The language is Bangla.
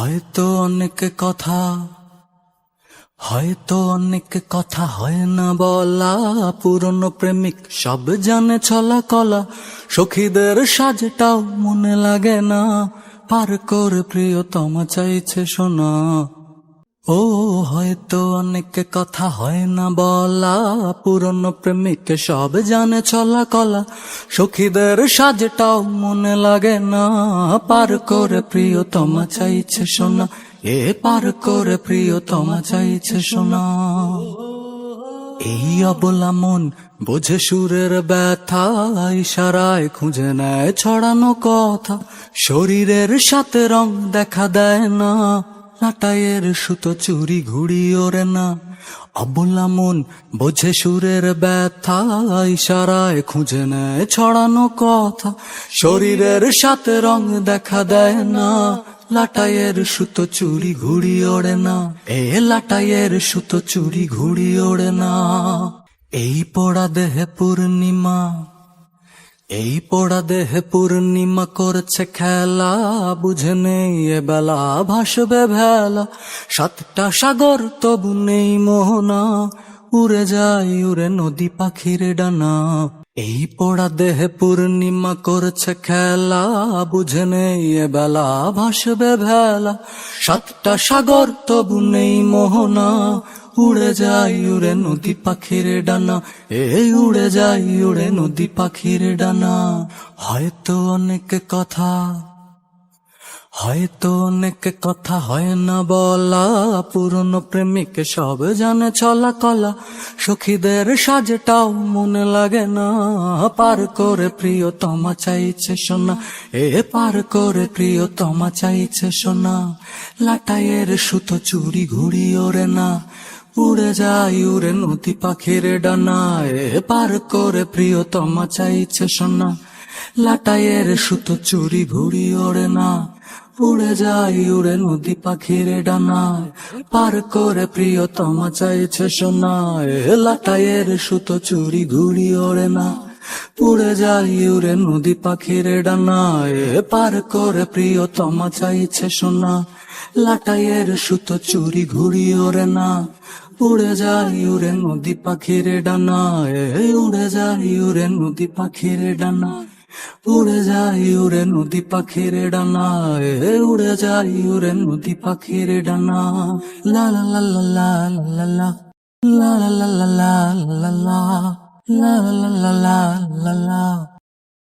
হয়তো অনেক কথা হয়তো অনেক কথা হয় না বলা, পুরনো প্রেমিক সব জানে ছলা কলা, সখীদের সাজটাও মনে লাগে না, পার করে প্রিয়তমা চাইছে শোনা। ও হয়তো অনেক কথা হয় না বলা, পুরনো প্রেমিক সব জানে ছলা কলা, সখীদের সাজটাও মনে লাগে না, পার করে প্রিয়তমা চাইছে শোনা। পার করে প্রিয়তমা চাইছে শোনা। এই অবলা মন বোঝে সুরের ব্যথা, ইশারায় খুঁজে নেয় ছড়ানো কথা, শরীরের সাথে রং দেখা দেয় না, লাটাইয়ের সুতো চুরি ঘুড়ি ওরে না। অবলা মন বোঝে সুরের ব্যথা, ইশারায় খুঁজে নেয় ছড়ানো কথা, শরীরের সাথে রং দেখা দেয় না, লাটাইয়ের সুতো চুরি ঘুড়ি ওড়ে না। লাটাইয়ের সুতো চুরি ঘুড়ি ওড়ে না। এই পোড়া দেহে পূর্ণিমা এই পোড়া দেহে পূর্ণিমা করছে খেলা, বুঝে নেই এ বেলা ভাসবে ভেলা, সাতটা সাগর তবু নেই মোহনা, উড়ে যায় উড়ে নদী পাখির ডানা। এই পোড়া দেহে পূর্ণিমা করছে খেলা, বুঝে নেই এ বেলা ভাসবে ভেলা, সাতটা সাগর তবু নেই মোহনা, উড়ে যায় উড়ে নদী পাখির ডানা। উড়ে যায় উড়ে নদী পাখির ডানা। হয়তো অনেক কথা হয়তো অনেক কথা হয় না বলা, পুরনো প্রেমিক সব জানে ছলা কলা, সখীদের সাজটাও মনে লাগে না, পার করে প্রিয়তমা চাইছে শোনা। পার করে প্রিয়তমা চাইছে শোনা। লাটাইয়ের সুতো চুরি ঘুড়ি ওরে না, উড়ে যায় উড়ে নদী পাখির ডানায়, পার করে প্রিয়তমা চাইছে শোনা। লাটাইয়ের সুতো চুরি ঘুড়ি ওড়ে না, উড়ে যায় উড়ে নদী পাখির ডানায়, পার করে প্রিয়তমা চাইছে শোনা। লাটাইয়ের সুতো চুরি ঘুড়ি ওড়ে না, উড়ে যায় উড়ে নদী পাখির ডানায়, পার করে প্রিয়তমা চাইছে শোনা। লাটাইয়ের সুতো চুরি ঘুড়ি ওড়ে না, উড়ে যায় উড়ে নদী পাখির ডানায়, উড়ে যায় উড়ে নদী পাখির ডানা, উড়ে যায় উড়ে নদী পাখির ডানায়, উড়ে যায় উড়ে নদী পাখির ডানা। লা লা লা লা লা লা লা লা লা লা লা লা লা লা লা লা লা লা লা।